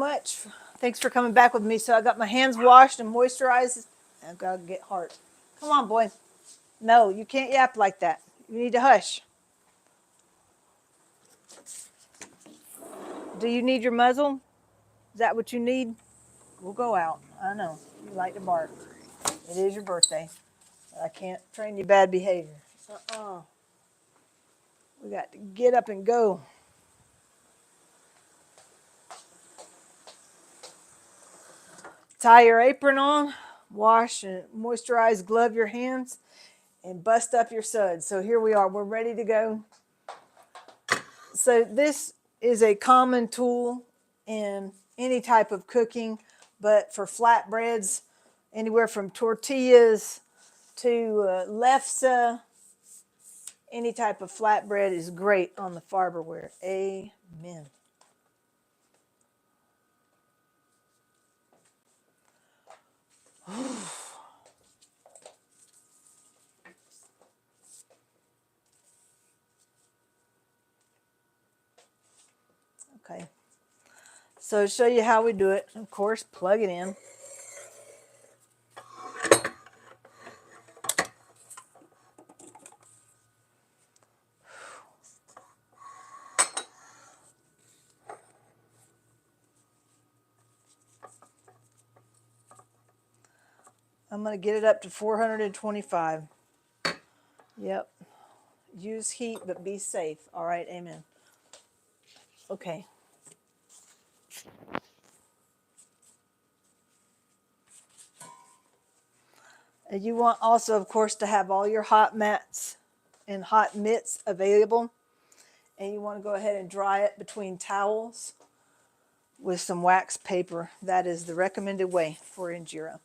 much. Thanks for coming back with me. So I got my hands washed and moisturized. I've got to get hard. Come on, boy. No, you can't yap like that. You need to hush. Do you need your muzzle? Is that what you need? We'll go out. I know. You like to bark. It is your birthday. I can't train you bad behavior. We got to get up and go. Tie your apron on, wash and moisturize, glove your hands, and bust up your suds. So here we are. We're ready to go. So this is a common tool in any type of cooking, but for flatbreads, anywhere from tortillas to lefse, any type of flatbread is great on the Farberware. Amen. Okay. So to show you how we do it, of course, plug it in. I'm going to get it up to 425. Yep. Use heat, but be safe. All right, amen. Okay. And you want also, of course, to have all your hot mats and hot mitts available. And you want to go ahead and dry it between towels with some wax paper. That is the recommended way for injera.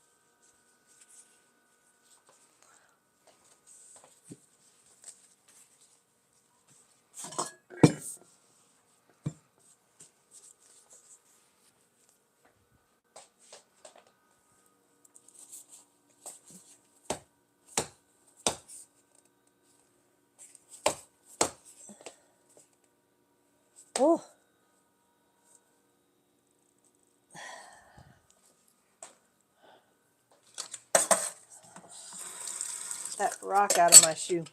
Oh. That rock out of my shoe.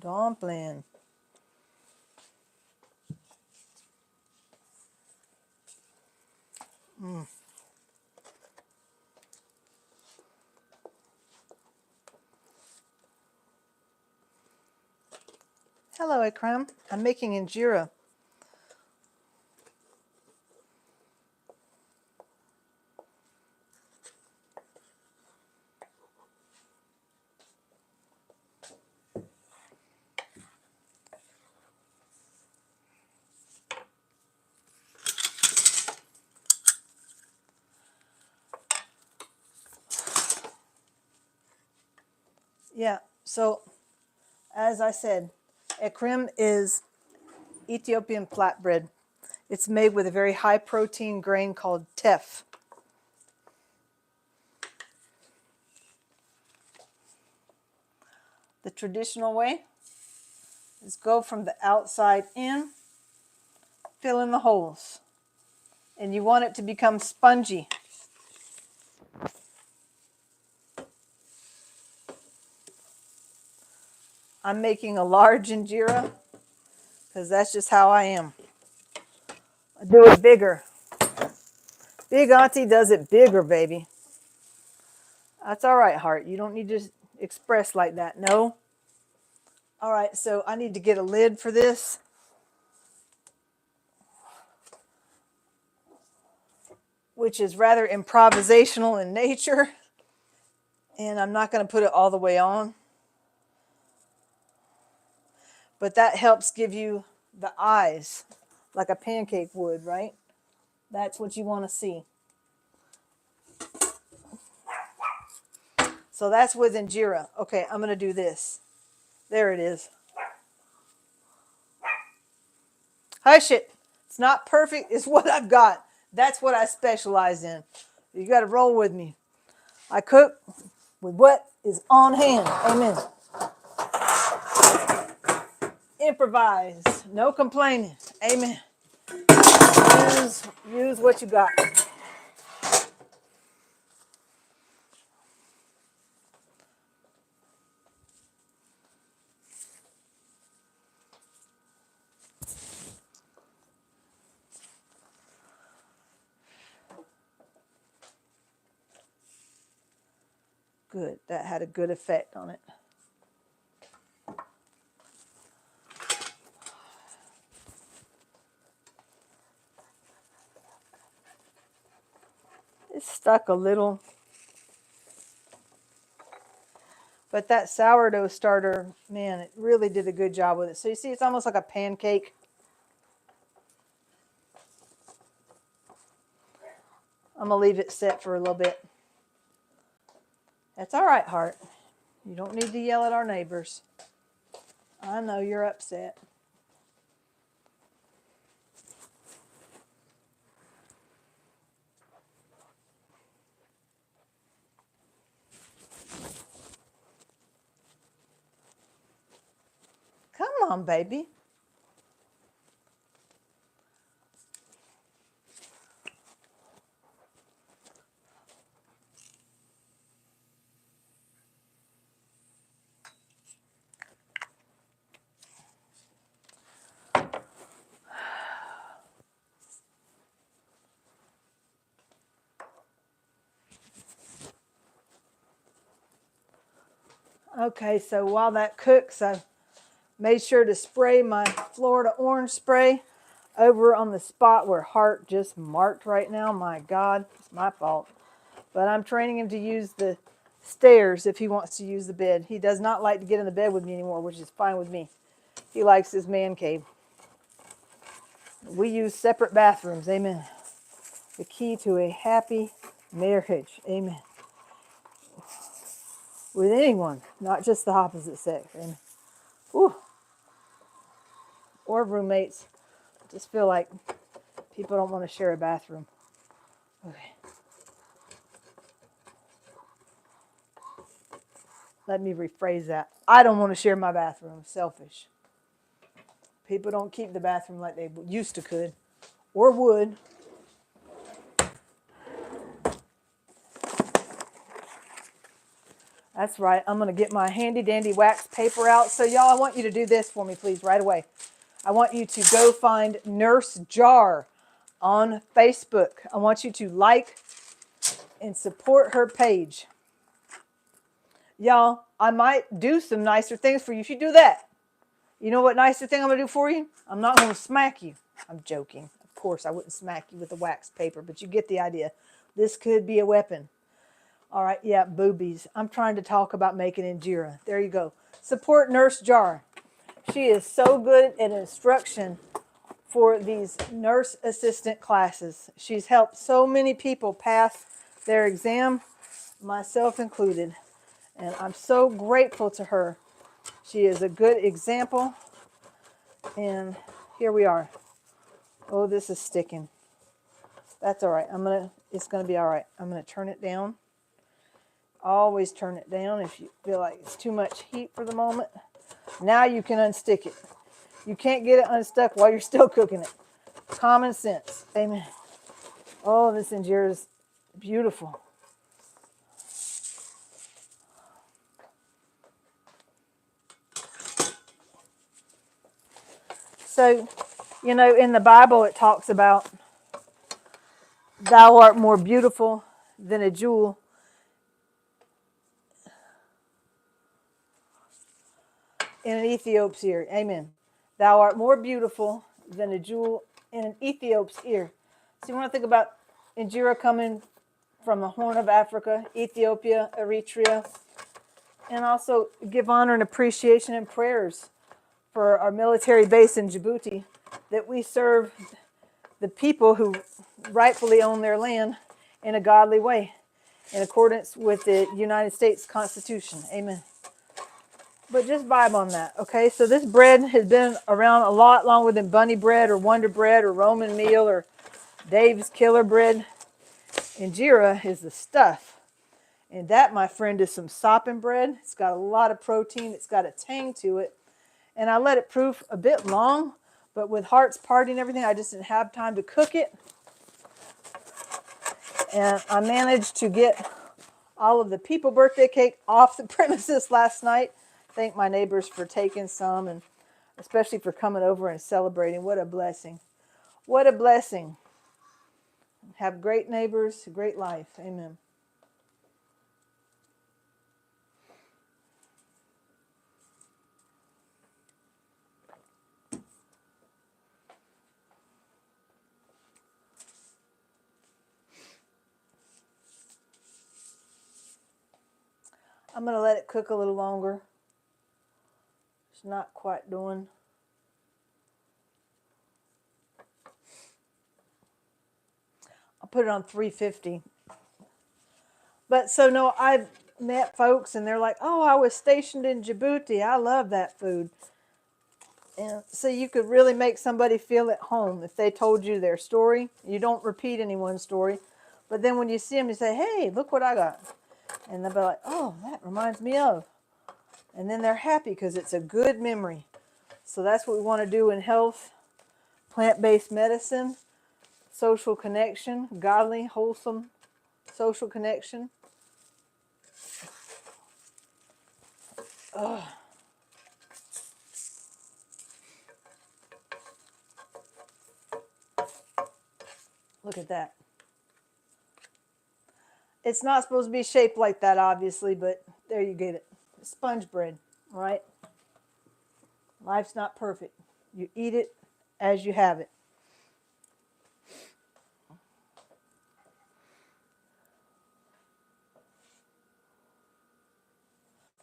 Dumpling. Hello, Akram. I'm making injera. Yeah, so as I said, ekrim is Ethiopian flatbread. It's made with a very high protein grain called teff. The traditional way is go from the outside in, fill in the holes. And you want it to become spongy. I'm making a large injera because that's just how I am. I do it bigger. Big auntie does it bigger, baby. That's all right, heart. You don't need to express like that. No. All right, so I need to get a lid for this. Which is rather improvisational in nature. And I'm not going to put it all the way on. But that helps give you the eyes, like a pancake would, right? That's what you want to see. So that's with Injera. Okay, I'm going to do this. There it is. Hush it. It's not perfect. It's what I've got. That's what I specialize in. You got to roll with me. I cook with what is on hand. Amen. Improvise. No complaining. Amen. Use what you got. Good. That had a good effect on it. It's stuck a little. But that sourdough starter, man, it really did a good job with it. So you see, it's almost like a pancake. I'm going to leave it set for a little bit. That's all right, Heart. You don't need to yell at our neighbors. I know you're upset. Come on, baby. Okay, so while that cooks, I made sure to spray my Florida orange spray over on the spot where Heart just marked right now. My God, it's my fault. But I'm training him to use the stairs if he wants to use the bed. He does not like to get in the bed with me anymore, which is fine with me. He likes his man cave. We use separate bathrooms. Amen. The key to a happy marriage. Amen. With anyone, not just the opposite sex. Amen. Ooh. Or roommates. I just feel like people don't want to share a bathroom. Okay. Let me rephrase that. I don't want to share my bathroom. Selfish. People don't keep the bathroom like they used to could or would. That's right. I'm going to get my handy dandy wax paper out. So y'all, I want you to do this for me, please, right away. I want you to go find Nurse Jar on Facebook. I want you to like and support her page. Y'all, I might do some nicer things for you if you do that. You know what nicer thing I'm going to do for you? I'm not going to smack you. I'm joking. Of course, I wouldn't smack you with the wax paper, but you get the idea. This could be a weapon. All right, yeah, boobies. I'm trying to talk about making Injera. There you go. Support Nurse Jar. She is so good at instruction for these nurse assistant classes. She's helped so many people pass their exam, myself included. And I'm so grateful to her. She is a good example. And here we are. Oh, this is sticking. That's all right. It's gonna be all right. I'm gonna turn it down. Always turn it down if you feel like it's too much heat for the moment. Now you can unstick it. You can't get it unstuck while you're still cooking it. Common sense. Amen. Oh, this injera is beautiful. So, you know, in the Bible it talks about thou art more beautiful than a jewel in an Ethiop's ear. Amen. Thou art more beautiful than a jewel in an Ethiop's ear. So you want to think about Injera coming from the Horn of Africa, Ethiopia, Eritrea, and also give honor and appreciation and prayers for our military base in Djibouti, that we serve the people who rightfully own their land in a godly way. in accordance with the United States Constitution. Amen. But just vibe on that, okay? So this bread has been around a lot longer than Bunny bread or Wonder bread or Roman meal or Dave's Killer bread. Injera is the stuff. And that, my friend, is some sopping bread. It's got a lot of protein. It's got a tang to it. And I let it proof a bit long, but with Heart's party and everything, I just didn't have time to cook it. And I managed to get all of the people birthday cake off the premises last night. Thank my neighbors for taking some, and especially for coming over and celebrating. What a blessing. What a blessing. Have great neighbors, great life. Amen. I'm going to let it cook a little longer. It's not quite doing. I'll put it on 350. But so no, I've met folks and they're like, oh, I was stationed in Djibouti. I love that food. And so you could really make somebody feel at home if they told you their story. You don't repeat anyone's story. But then when you see them, you say, hey, look what I got. And they'll be like, oh, that reminds me of. And then they're happy because it's a good memory. So that's what we want to do in health, plant-based medicine, social connection, godly, wholesome social connection. Ugh. Look at that. It's not supposed to be shaped like that, obviously, but there you get it. Sponge bread, right? Life's not perfect. You eat it as you have it.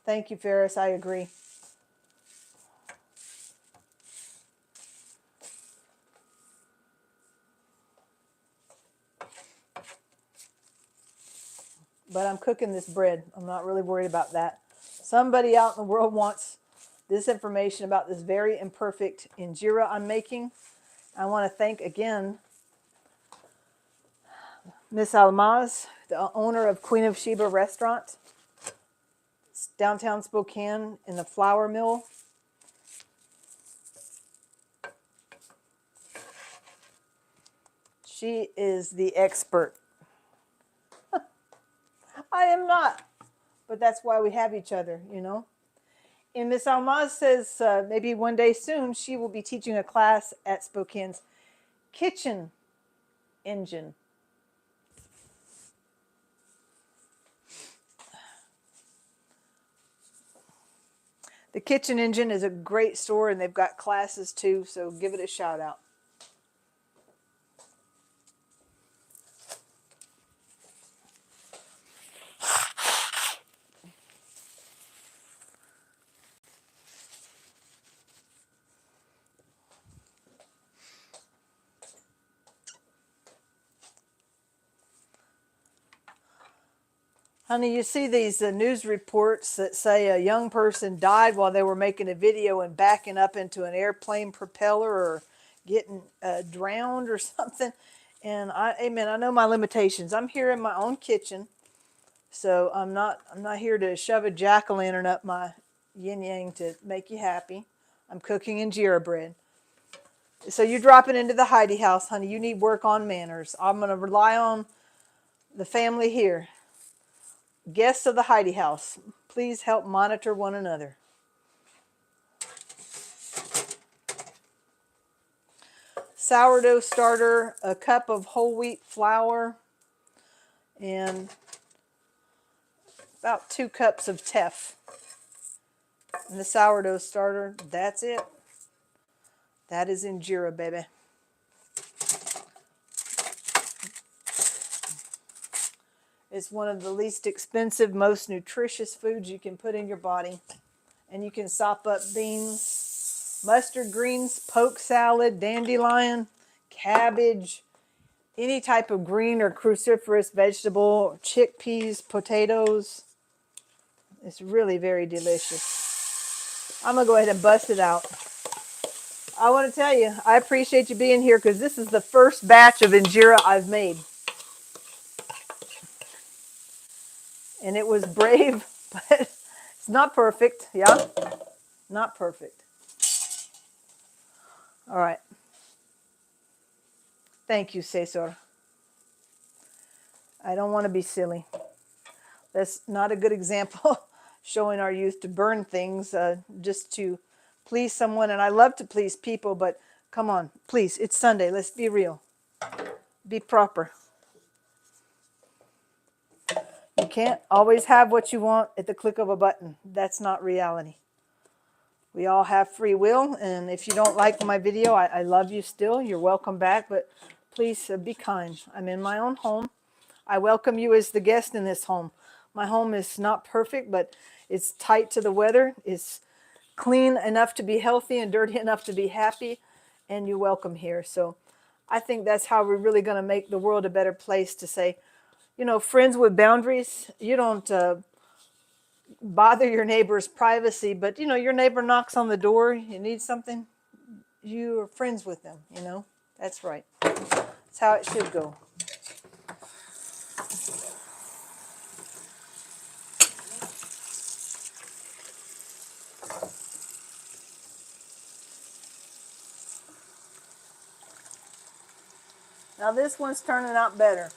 Thank you, Ferris. I agree. But I'm cooking this bread. I'm not really worried about that. Somebody out in the world wants this information about this very imperfect injera I'm making. I want to thank again Miss Almaz, the owner of Queen of Sheba restaurant. It's downtown Spokane in the flour mill. She is the expert. I am not, but that's why we have each other, you know. And Miss Almaz says maybe one day soon she will be teaching a class at Spokane's Kitchen Engine. The Kitchen Engine is a great store and they've got classes too, so give it a shout out. Honey, you see these news reports that say a young person died while they were making a video and backing up into an airplane propeller or getting drowned or something. And amen, I know my limitations. I'm here in my own kitchen, so I'm not here to shove a jack-o'-lantern up my yin-yang to make you happy. I'm cooking injera bread. So you're dropping into the Heidi house, honey. You need work on manners. I'm going to rely on the family here. Guests of the Heidi house, please help monitor one another. Sourdough starter, a cup of whole wheat flour, and about 2 cups of teff. And the sourdough starter, that's it. That is injera, baby. It's one of the least expensive, most nutritious foods you can put in your body. And you can sop up beans, mustard greens, poke salad, dandelion, cabbage, any type of green or cruciferous vegetable, chickpeas, potatoes. It's really very delicious. I'm going to go ahead and bust it out. I want to tell you, I appreciate you being here because this is the first batch of injera I've made. And it was brave, but it's not perfect. Yeah, not perfect. All right. Thank you, Cesar. I don't want to be silly. That's not a good example showing our youth to burn things just to please someone. And I love to please people, but come on, please, it's Sunday. Let's be real. Be proper. You can't always have what you want at the click of a button. That's not reality. We all have free will, and if you don't like my video, I love you still. You're welcome back, but please be kind. I'm in my own home. I welcome you as the guest in this home. My home is not perfect, but it's tight to the weather. It's clean enough to be healthy and dirty enough to be happy, and you're welcome here. So I think that's how we're really going to make the world a better place, to say, you know, friends with boundaries. You don't bother your neighbor's privacy, but, you know, your neighbor knocks on the door, you need something, you are friends with them, you know. That's right. That's how it should go. Now this one's turning out better.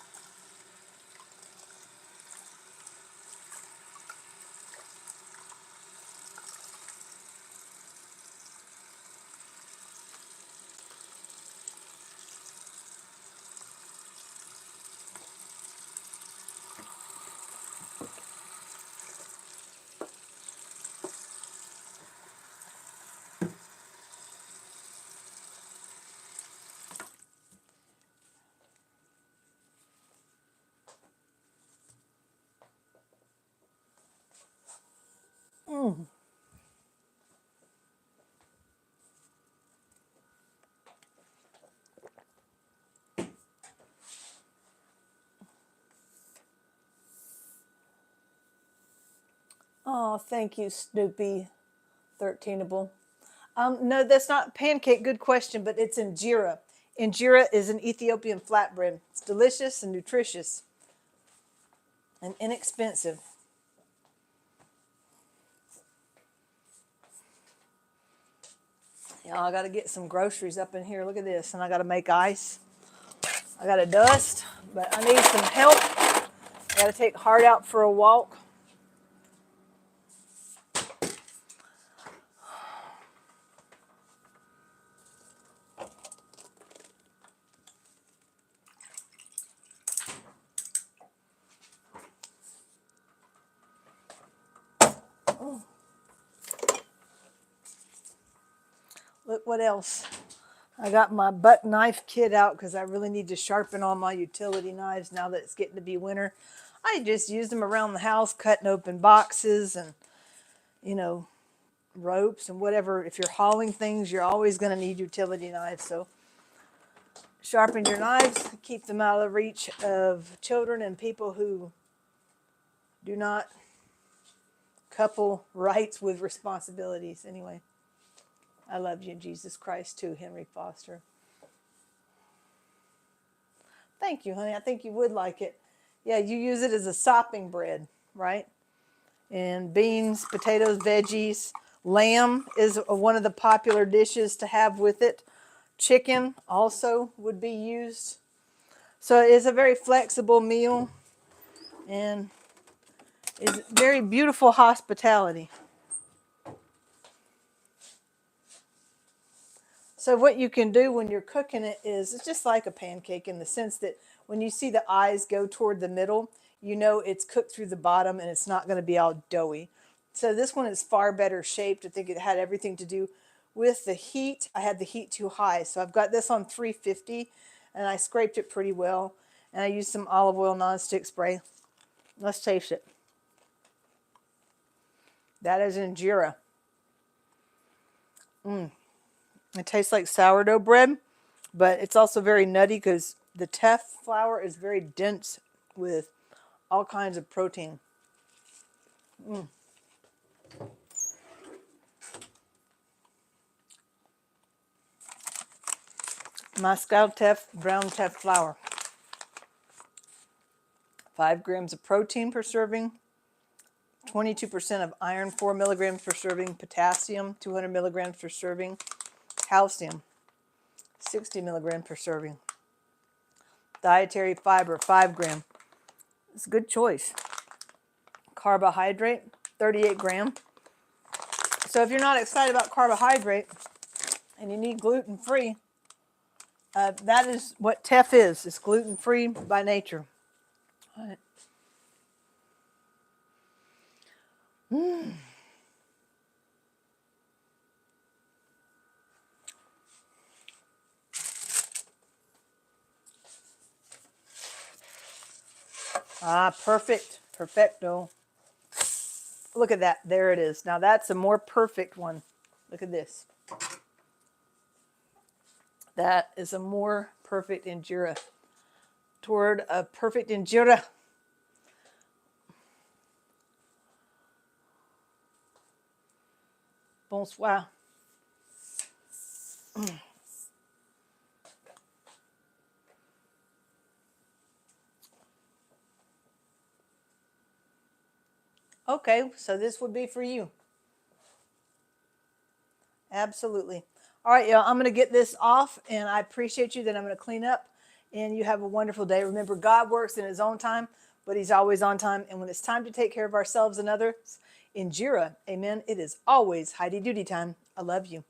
Oh, thank you, Snoopy 13able. No, that's not pancake. Good question, but it's injera. Injera is an Ethiopian flatbread. It's delicious and nutritious and inexpensive. Y'all, I got to get some groceries up in here. Look at this. And I got to make ice. I got to dust, but I need some help. I got to take Hart out for a walk. Look what else. I got my buck knife kit out because I really need to sharpen all my utility knives now that it's getting to be winter. I just use them around the house, cutting open boxes and, you know, ropes and whatever. If you're hauling things, you're always going to need utility knives. So sharpen your knives, keep them out of the reach of children and people who do not couple rights with responsibilities. Anyway, I love you, Jesus Christ, too, Henry Foster. Thank you, honey. I think you would like it. Yeah, you use it as a sopping bread, right? And beans, potatoes, veggies. Lamb is one of the popular dishes to have with it. Chicken also would be used. So it's a very flexible meal and is very beautiful hospitality. So what you can do when you're cooking it is, it's just like a pancake in the sense that when you see the eyes go toward the middle, you know it's cooked through the bottom and it's not going to be all doughy. So this one is far better shaped. I think it had everything to do with the heat. I had the heat too high. So I've got this on 350 and I scraped it pretty well. And I used some olive oil nonstick spray. Let's taste it. That is injera. It tastes like sourdough bread, but it's also very nutty because The teff flour is very dense with all kinds of protein. Moscow teff, brown teff flour. 5 grams of protein per serving, 22% of iron, 4 milligrams per serving, potassium, 200 milligrams per serving, calcium, 60 milligrams per serving. Dietary fiber, 5 gram. It's a good choice. Carbohydrate, 38 gram. So if you're not excited about carbohydrate and you need gluten-free, that is what teff is. It's gluten-free by nature. All right. Ah, perfect. Perfecto. Look at that. There it is. Now that's a more perfect one. Look at this. That is a more perfect injera. Toward a perfect injera. Bonsoir. Okay, so this would be for you. Absolutely. All right, y'all, I'm going to get this off, and I appreciate you. Then I'm going to clean up, and you have a wonderful day. Remember, God works in his own time, but he's always on time. And when it's time to take care of ourselves and others, Injera, amen, it is always Heidi Doody time. I love you.